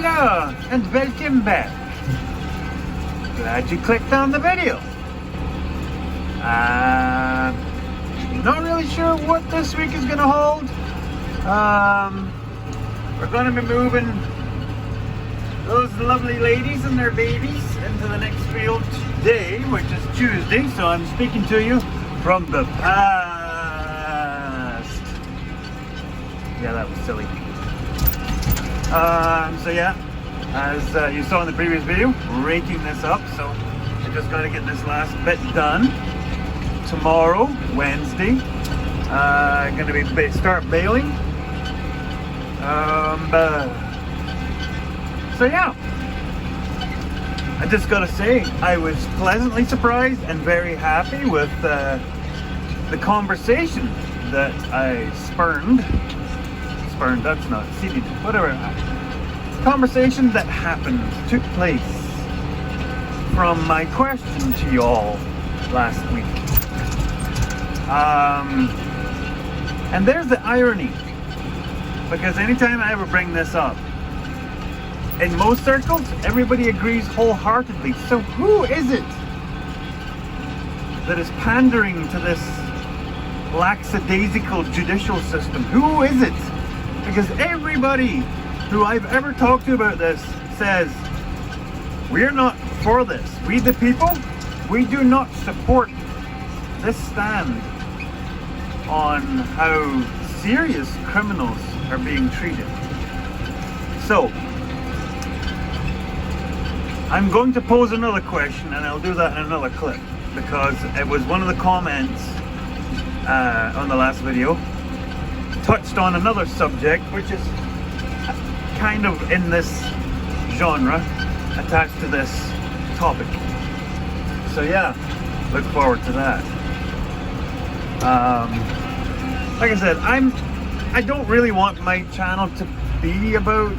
Hello and welcome back. Glad you clicked on the video. Not really sure what this week is going to hold. We're going to be moving those lovely ladies and their babies into the next field today, which is Tuesday, so I'm speaking to you from the past. Yeah, that was silly. So yeah, as you saw in the previous video, raking this up, so I just got to get this last bit done. Tomorrow, Wednesday, going to be start baling. So yeah, I just got to say, I was pleasantly surprised and very happy with the conversation that I spurned, that's not seeded, whatever. Conversation that took place from my question to y'all last week. And there's the irony, because anytime I ever bring this up, in most circles, everybody agrees wholeheartedly. So who is it that is pandering to this lackadaisical judicial system? Who is it? Because everybody who I've ever talked to about this says, we're not for this. We the people, we do not support this stand on how serious criminals are being treated. So, I'm going to pose another question, and I'll do that in another clip, because it was one of the comments on the last video touched on another subject, which is kind of in this genre, attached to this topic. So yeah, look forward to that. Like I said, I don't really want my channel to be about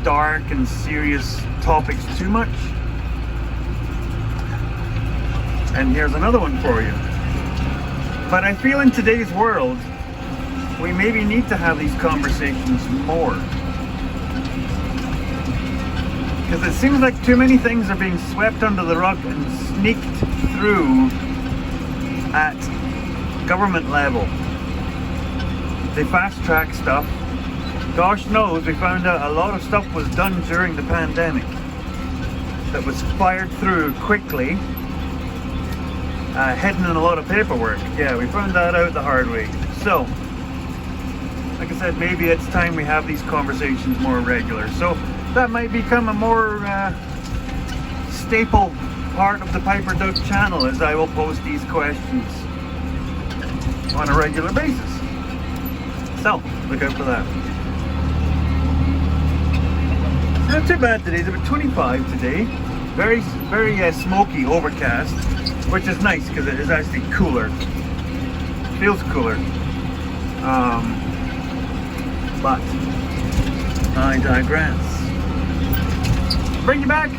dark and serious topics too much. And here's another one for you. But I feel in today's world, we maybe need to have these conversations more. Because it seems like too many things are being swept under the rug and sneaked through at government level. They fast track stuff. Gosh knows, we found out a lot of stuff was done during the pandemic that was fired through quickly, hidden in a lot of paperwork. Yeah, we found that out the hard way. So, like I said, maybe it's time we have these conversations more regular. So that might become a more staple part of the Piper Doug channel, as I will post these questions on a regular basis. So, look out for that. It's not too bad today. It's about 25 today. Very smoky, overcast, which is nice because it is actually cooler. Feels cooler. But I digress. Bring you back.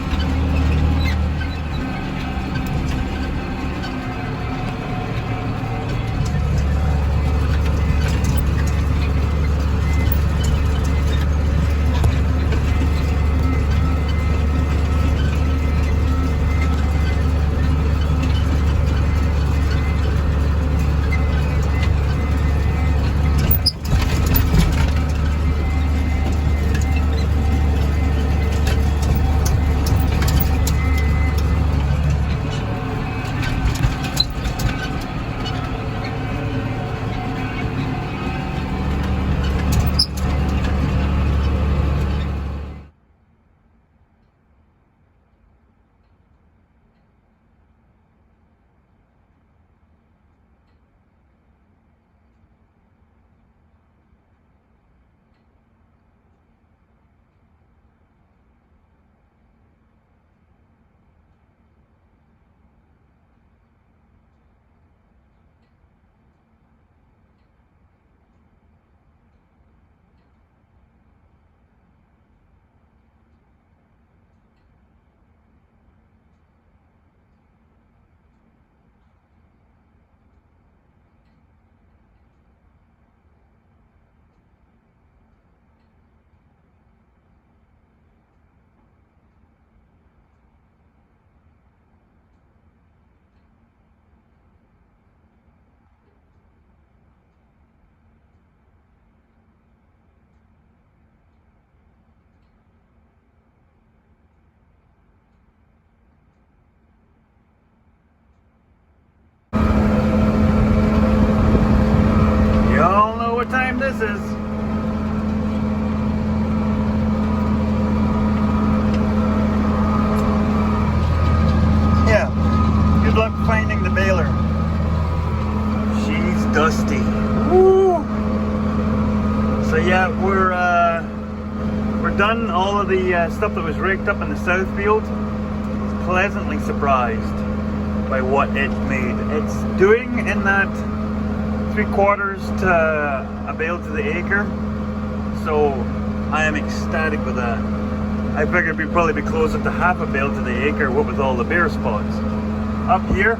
done all of the stuff that was raked up in the south field, I was pleasantly surprised by what it made. It's doing in that 3/4 to a bale to the acre, so I am ecstatic with that. I figured we'd probably be closer to half a bale to the acre, what with all the bare spots. Up here,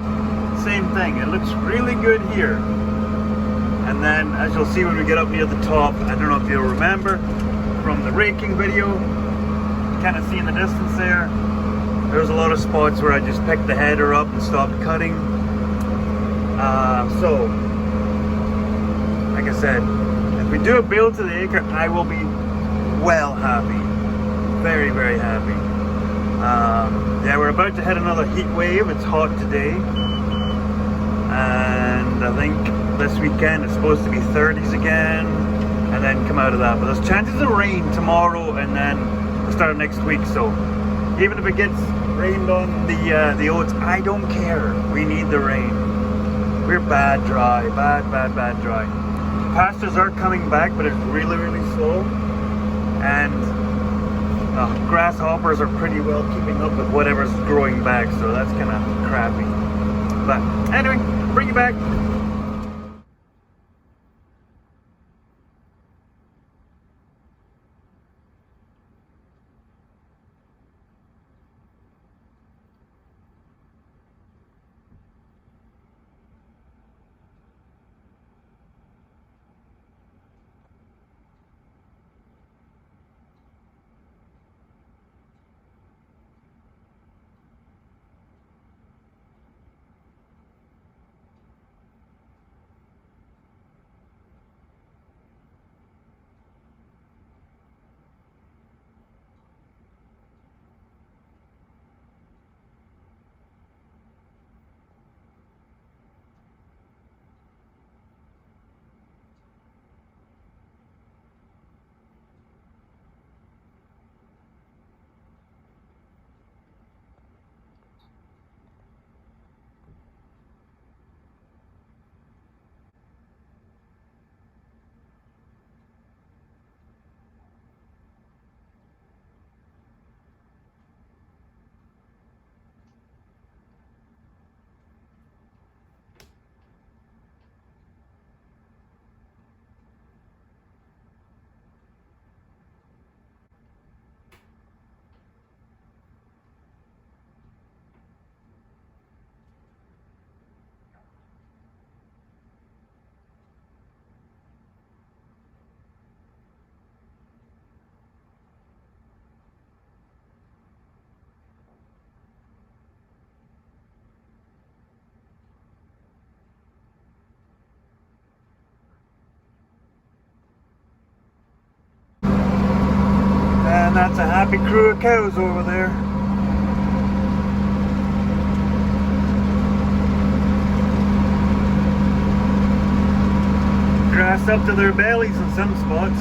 same thing. It looks really good here. And then, as you'll see when we get up near the top, I don't know if you'll remember from the raking video, you kind of see in the distance there, there's a lot of spots where I just picked the header up and stopped cutting. So, like I said, if we do a bale to the acre, I will be well happy. Very, very happy. Yeah, we're about to hit another heat wave. It's hot today. And I think this weekend it's supposed to be 30s again, and then come out of that. But there's chances of rain tomorrow and then the start of next week. So even if it gets rained on the oats, I don't care. We need the rain. We're bad dry, bad dry. Pastures are coming back, but it's really, really slow. And grasshoppers are pretty well keeping up with whatever's growing back, so that's kind of crappy. But anyway, bring you back. And that's a happy crew of cows over there. Grass up to their bellies in some spots.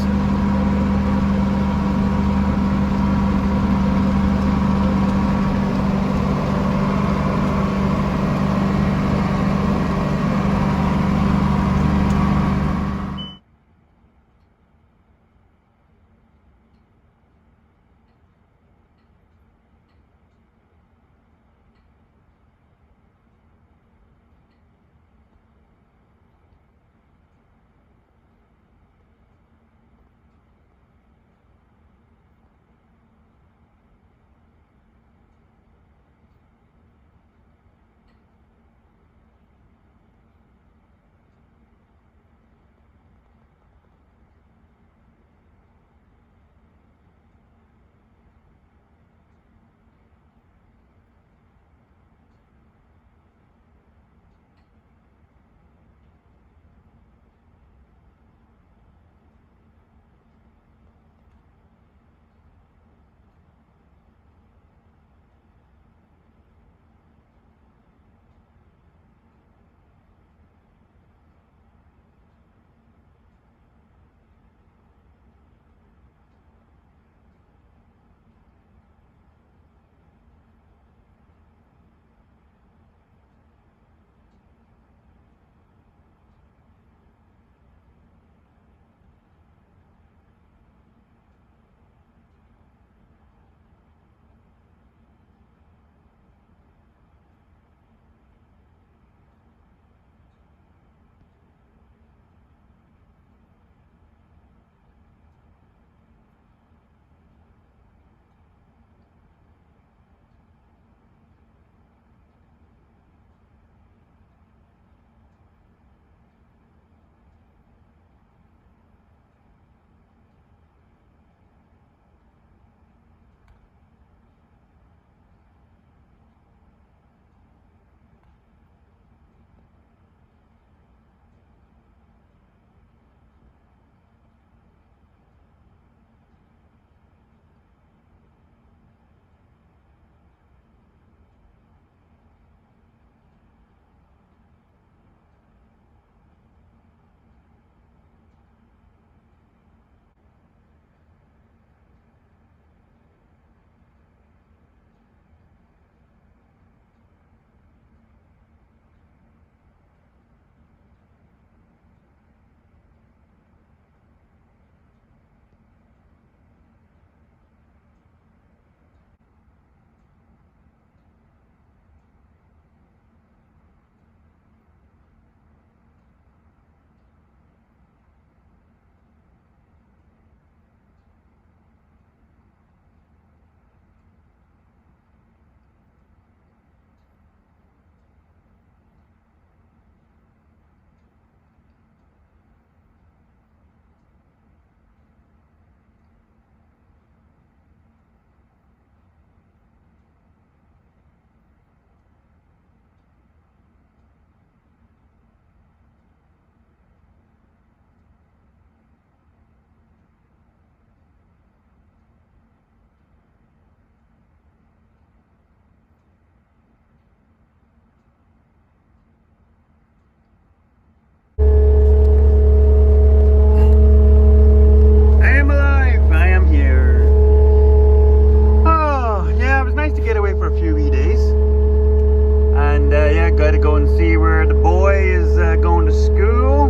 boy is going to school.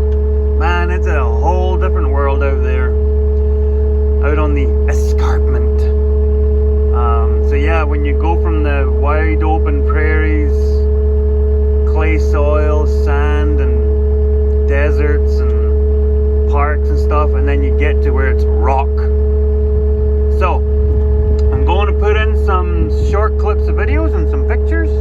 Man, it's a whole different world out there. Out on the escarpment. So yeah, when you go from the wide open prairies, clay soil, sand and deserts and parks and stuff, and then you get to where it's rock. So I'm going to put in some short clips of videos and some pictures.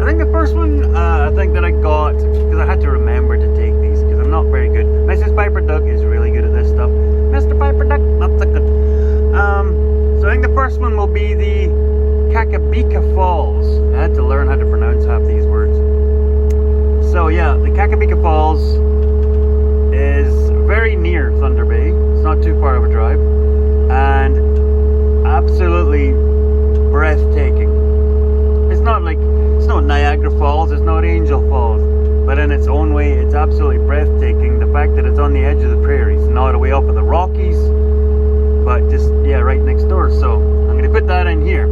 I think the first one I think that I got, because I had to remember to take these because I'm not very good. Mrs. Piper Duck is really good at this stuff. Mr. Piper Duck, not so good. So I think the first one will be the Kakabika Falls. I had to learn how to pronounce half these words. So yeah, the Kakabika Falls is very near Thunder Bay. It's not too far of a drive. And absolutely breathtaking. It's not like, it's not Niagara Falls, it's not Angel Falls. But in its own way, it's absolutely breathtaking. The fact that it's on the edge of the prairies, not away off of the Rockies, but just, yeah, right next door. So I'm going to put that in here.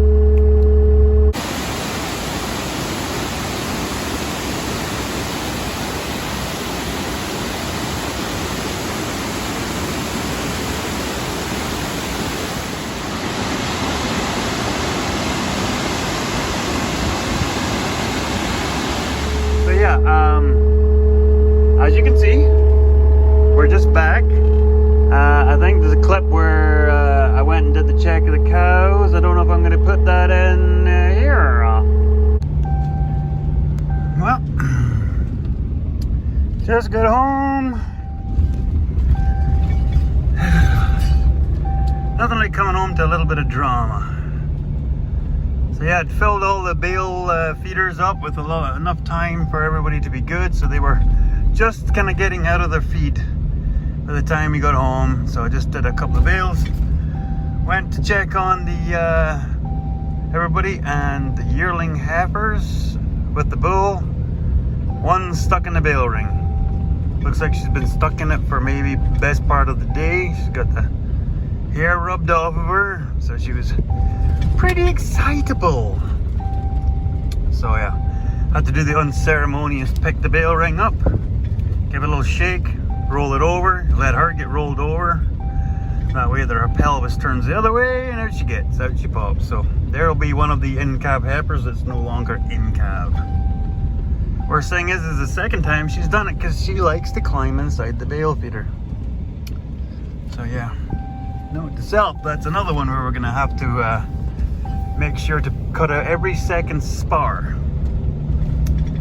So yeah, as you can see, we're just back. I think there's a clip where I went and did the check of the cows. I don't know if I'm going to put that in here. Well, just got home. Nothing like coming home to a little bit of drama. So yeah, it filled all the bale feeders up with enough time for everybody to be good. So they were just kind of getting out of their feed by the time we got home. So I just did a couple of bales. Went to check on the everybody and the yearling heifers with the bull. One's stuck in the bale ring. Looks like she's been stuck in it for maybe the best part of the day. She's got the hair rubbed off of her, so she was pretty excitable. So yeah, had to do the unceremonious pick the bale ring up, give it a little shake, roll it over, let her get rolled over. That way that her pelvis turns the other way and out she gets, out she pops. So there'll be one of the in-cab heifers that's no longer in-cab. Worst thing is the second time she's done it because she likes to climb inside the bale feeder. So yeah, note to self, that's another one where we're gonna have to make sure to cut out every second spar.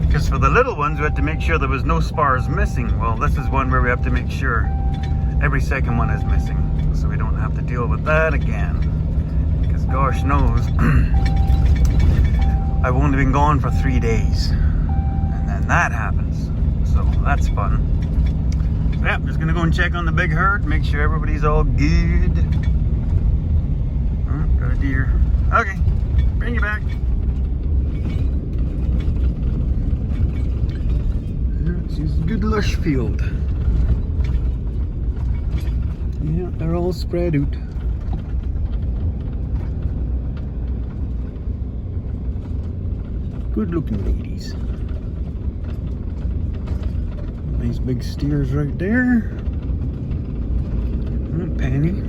Because for the little ones, we had to make sure there was no spars missing. Well, this is one where we have to make sure every second one is missing, so we don't have to deal with that again. Because gosh knows, I've only been gone for 3 days, and then that happens. So that's fun. So yeah, just gonna go and check on the big herd, make sure everybody's all good. Oh, got a deer. Okay, bring you back. It's a good lush field. Yeah, they're all spread out. Good looking ladies. Nice big steers right there. Penny.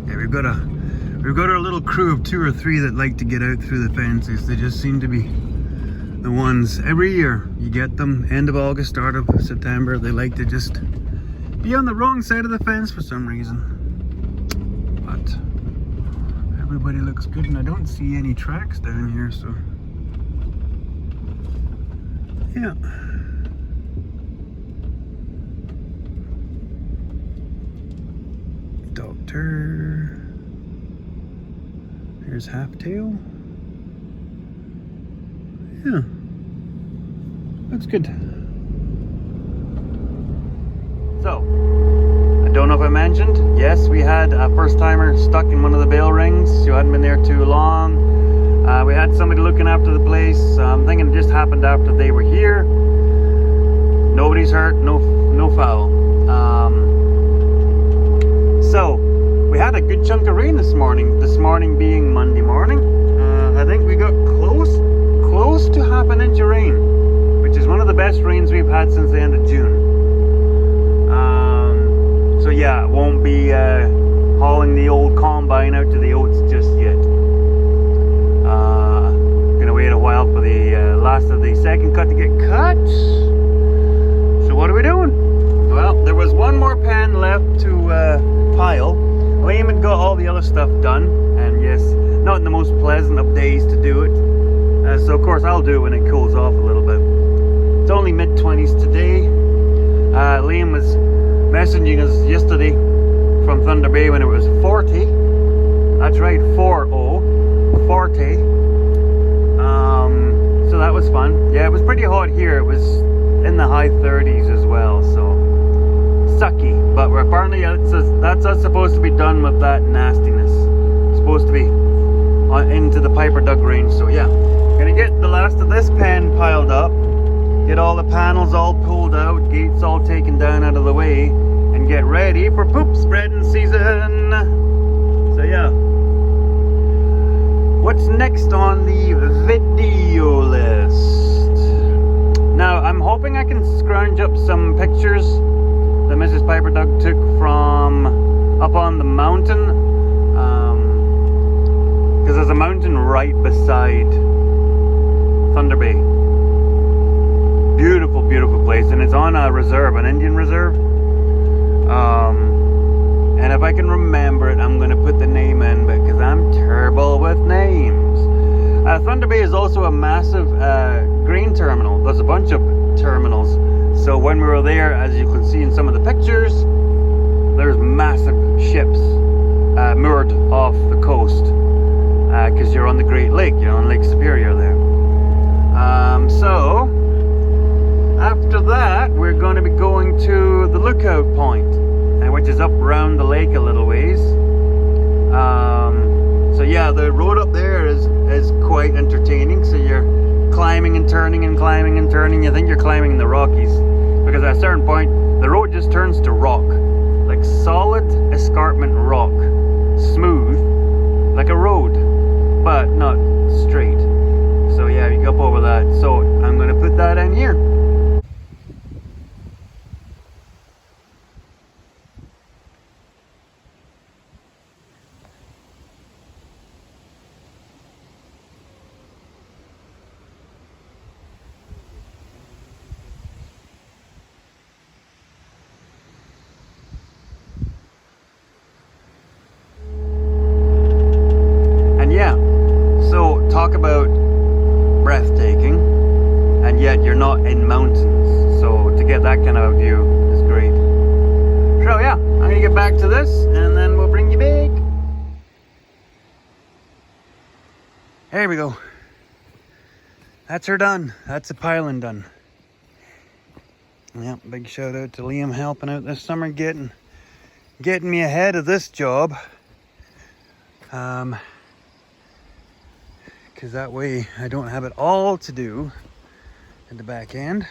Yeah, we've got our little crew of 2 or 3 that like to get out through the fences. They just seem to be the ones every year. You get them end of August, start of September. They like to just be on the wrong side of the fence for some reason. But everybody looks good, and I don't see any tracks down here, so yeah. Doctor. Here's Halftail. Yeah, looks good. So, I don't know if I mentioned, yes, we had a first timer stuck in one of the bale rings. She hadn't been there too long. We had somebody looking after the place. I'm thinking it just happened after they were here. Nobody's hurt, no foul. So, we had a good chunk of rain this morning. This morning being Monday morning. I think we got close to half an inch of rain, which is one of the best rains we've had since the end of June. So yeah, won't be hauling the old combine out to the oats just yet. Gonna wait a while for the last of the second cut to get cut. So what are we doing? Well, there was one more pan left to pile. Liam had got all the other stuff done, and yes, not in the most pleasant of days to do it. So of course I'll do it when it cools off a little bit. It's only mid-20s today. Liam was messaging us yesterday from Thunder Bay when it was 40. That's right, 40. So that was fun. Yeah, it was pretty hot here. It was in the high 30s as well, so sucky. But we're apparently that's us supposed to be done with that nastiness. It's supposed to be into the Piper Dug range. So yeah, gonna get the last of this pan piled up, get all the panels all pulled out, gates all taken down out of the way, and get ready for poop spreading season. So yeah, what's next on the video list? Now I'm hoping I can scrounge up some pictures that Mrs. Piper Dug took from up on the mountain, because there's a mountain right beside Thunder Bay. Beautiful, beautiful place, and it's on a reserve, an Indian reserve. And if I can remember it, I'm going to put the name in, because I'm terrible with names. Thunder Bay is also a massive grain terminal. There's a bunch of terminals. So when we were there, as you can see in some of the pictures, there's massive ships moored off the coast, because you're on the Great Lake, you're on Lake Superior there. So after that, we're going to be going to the lookout point, which is up around the lake a little ways. So yeah, the road up there is quite entertaining. So you're climbing and turning and climbing and turning. You think you're climbing in the Rockies, because at a certain point the road just turns to rock, like solid escarpment rock, smooth like a road, but not straight. So yeah, you go up over that. So I'm going to put that in here. Talk about breathtaking, and yet you're not in mountains, so to get that kind of a view is great. So yeah, I'm gonna get back to this and then we'll bring you back. There we go. That's her done. That's the piling done. Yeah, big shout out to Liam helping out this summer, getting me ahead of this job. Because that way I don't have it all to do at the back end.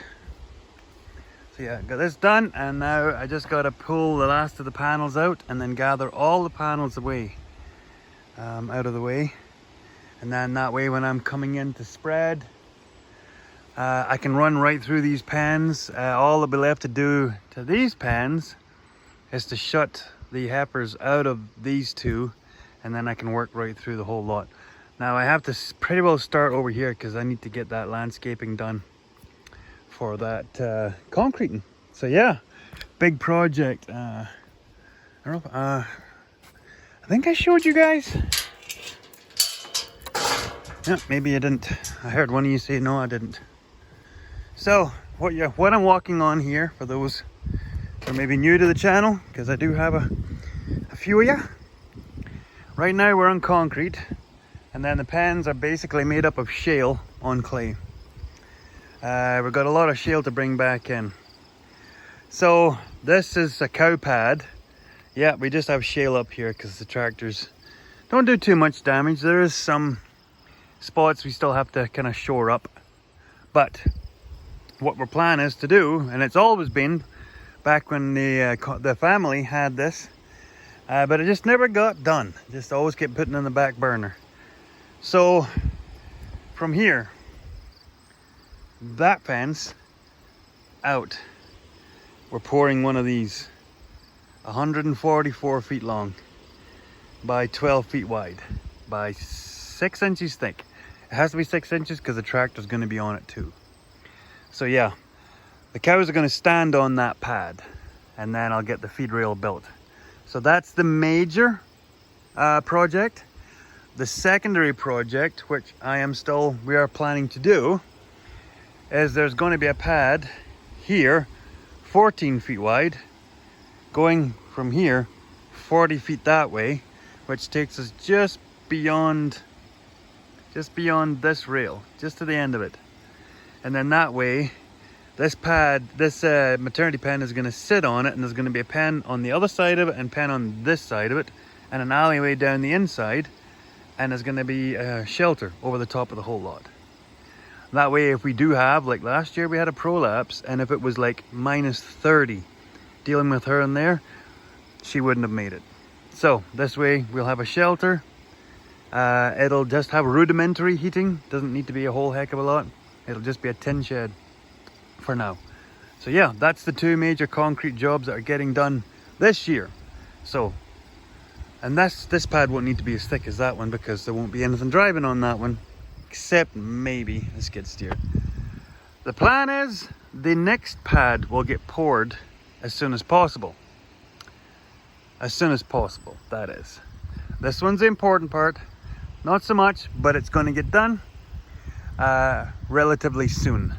So yeah, got this done, and now I just got to pull the last of the panels out and then gather all the panels away, out of the way. And then that way when I'm coming in to spread, I can run right through these pans. All that'll be left to do to these pans is to shut the heifers out of these two, and then I can work right through the whole lot. Now I have to pretty well start over here, because I need to get that landscaping done for that concreting. So yeah, big project. I don't know, I think I showed you guys. Yeah, maybe I didn't. I heard one of you say no, I didn't. So what I'm walking on here, for those who are maybe new to the channel, because I do have a few of you. Right now we're on concrete. And then the pans are basically made up of shale on clay. We've got a lot of shale to bring back in. So this is a cow pad. Yeah, we just have shale up here because the tractors don't do too much damage. There is some spots we still have to kind of shore up. But what our plan is to do, and it's always been back when the family had this, but it just never got done. Just always kept putting in the back burner. So from here, that fence out, we're pouring one of these 144 feet long by 12 feet wide by 6 inches thick. It has to be 6 inches because the tractor's going to be on it too. So yeah, the cows are going to stand on that pad, and then I'll get the feed rail built. So that's the major project. The secondary project, which we are planning to do, is there's going to be a pad here 14 feet wide, going from here 40 feet that way, which takes us just beyond this rail, just to the end of it. And then that way, this maternity pen is going to sit on it, and there's going to be a pen on the other side of it and pen on this side of it, and an alleyway down the inside, and there's going to be a shelter over the top of the whole lot. That way, if we do have, like last year we had a prolapse, and if it was like minus 30 dealing with her in there, she wouldn't have made it. So this way we'll have a shelter. It'll just have rudimentary heating, doesn't need to be a whole heck of a lot. It'll just be a tin shed for now. So yeah, that's the two major concrete jobs that are getting done this year. So, and this pad won't need to be as thick as that one, because there won't be anything driving on that one, except maybe a skid steer. The plan is the next pad will get poured as soon as possible. As soon as possible, that is. This one's the important part. Not so much, but it's going to get done relatively soon.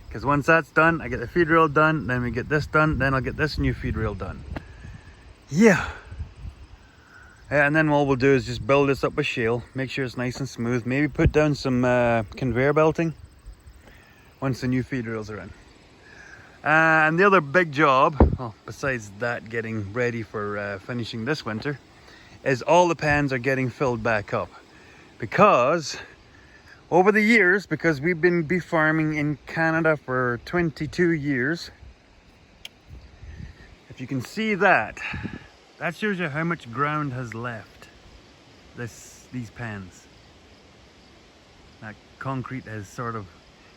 Because once that's done, I get the feed rail done, then we get this done, then I'll get this new feed rail done. Yeah. And then all we'll do is just build this up with shale, make sure it's nice and smooth, maybe put down some conveyor belting once the new feed rails are in. And the other big job, well, besides that getting ready for finishing this winter, is all the pens are getting filled back up. Because over the years, because we've been beef farming in Canada for 22 years, if you can see that, that shows you how much ground has left these pens. That concrete has sort of,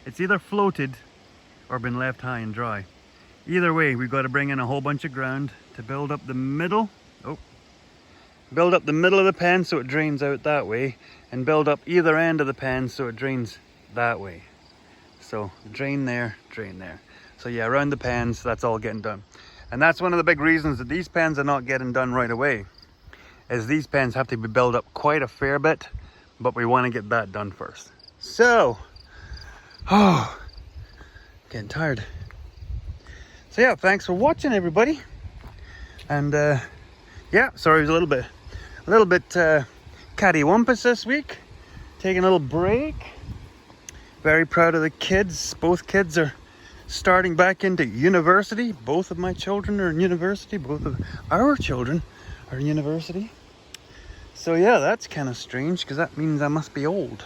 it's either floated or been left high and dry. Either way, we've got to bring in a whole bunch of ground to build up the middle. Build up the middle of the pen so it drains out that way, and build up either end of the pen so it drains that way. So drain there, drain there. So yeah, around the pens, that's all getting done. And that's one of the big reasons that these pens are not getting done right away, is these pens have to be built up quite a fair bit, but we want to get that done first. So, getting tired. So yeah, thanks for watching, everybody. And yeah, sorry, it was a little bit cattywampus this week. Taking a little break. Very proud of the kids. Both kids are starting back into university. Both of my children are in university. Both of our children are in university. So yeah, that's kind of strange, because that means I must be old.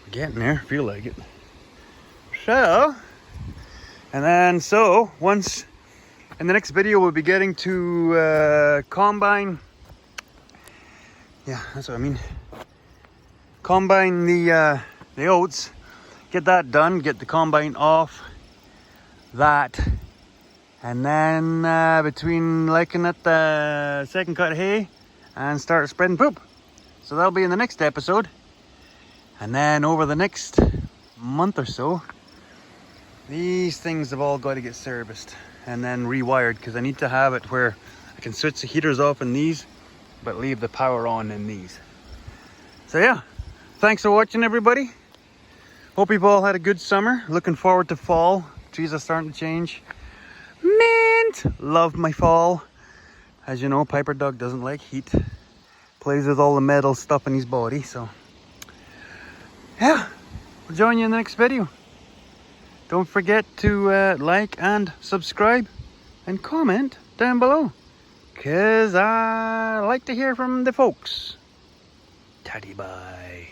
We're getting there, feel like it. So, and then once in the next video we'll be getting to combine. Yeah, that's what I mean. Combine the oats, get that done, get the combine off that, and then between looking at the second cut hay and start spreading poop. So that'll be in the next episode. And then over the next month or so, these things have all got to get serviced and then rewired, because I need to have it where I can switch the heaters off in these but leave the power on in these. So yeah, thanks for watching, everybody. Hope you've all had a good summer. Looking forward to fall. Trees are starting to change. Mint! Love my fall. As you know, Piper Dog doesn't like heat. Plays with all the metal stuff in his body, so yeah, we'll join you in the next video. Don't forget to like and subscribe and comment down below, because I like to hear from the folks. Taddy bye.